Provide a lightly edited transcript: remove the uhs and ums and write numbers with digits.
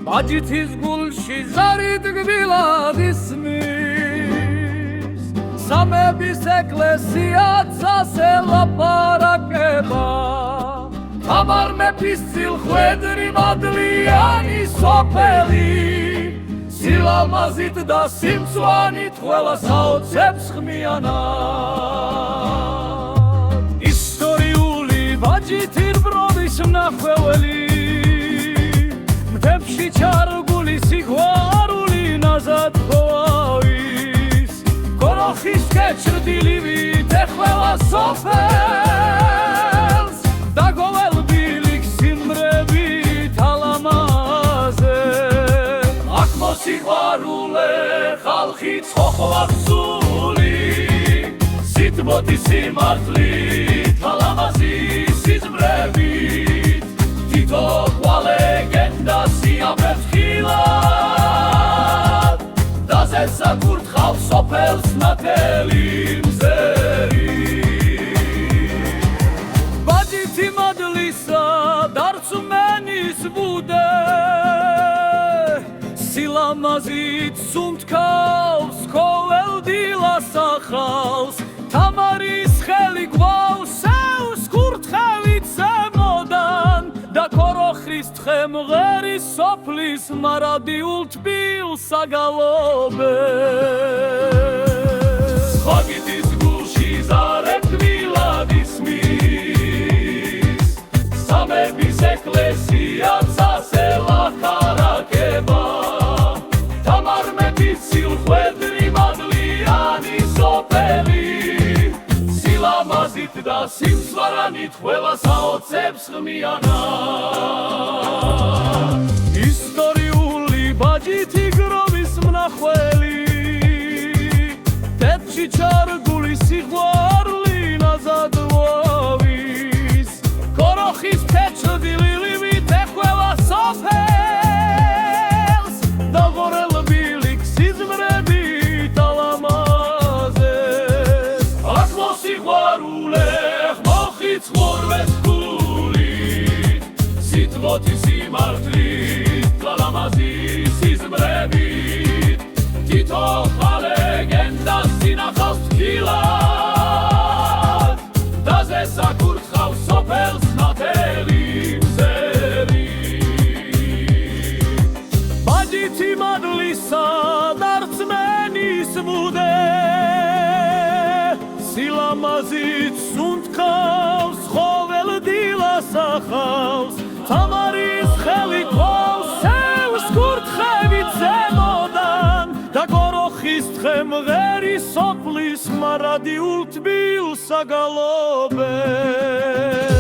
ბაჯითის გულში ზარით გბილად ისმის სამების ეკლესიაც ასე ლაპარაკება თამარ მეფის წილხვედრი მადლიანი სოფელი სილამაზით და სიმწვანით ყველა საოცებს ხმიანად ისტორიული ბაჯითი რბრობის მნახველი მთებში ჩარგული სიყვარული ნაზად ჰოავის კოროხის კეჭრდილივით ეხლა სოფელს დაგოველბილიქ სიმრებით ალამაზე აქ მოსიყვარულე ხალხი ცხოხლავსული სიტბოთი სიმართლით ალამაზი სიზმრებით თითო საკურთხავ სოფელს ნათელი მზერი ბაჯითი მადლისა დარწმენის ბუდე სილამაზით სუნთქავს ყოველ დილას ახალს თამარის ხელი გვაქვს სევს კურთხევით ზემოდან და კოროხის თხემღერი სოფლის მარადიულ თბილს აგალობებს ბაჯითის გულში ზარეთ გბილად ისმის სამების ეკლესიაც ასე ლაპარაკება თამარ მეფის წილხვედრი მადლიანი სოფელი სილამაზით და სიმწვანით ყველა საოცებს ხმიანად ისტორიული ბაჯითი გროვის მნახველი თეთრში ჩარგული სიყვარული ნაზად ჰოავის კოროხის კეჭრდილივით ეხლა სოფელს დაღორელბილიქ სიზმრებით ალამაზე აქ მოსიყვარულე ხმოხიც ხურვეს გულით სიტბოთი სიმართლით ალამაზი სიზმრებით თითო ლეგენდა სინახავს თბილად დაზე საკურთხავს სოფელს ნათელი მზერი ბაჯითი მადლისა დარწმენის ბუდე სილამაზით სუნთქავს ყოველ დილას ახალს თამარის ხელი გვაქვს სევს კურთხევით ზემოდან და კოროხის თხემღერი სოფლის მარადიულ თბილს აგალობებს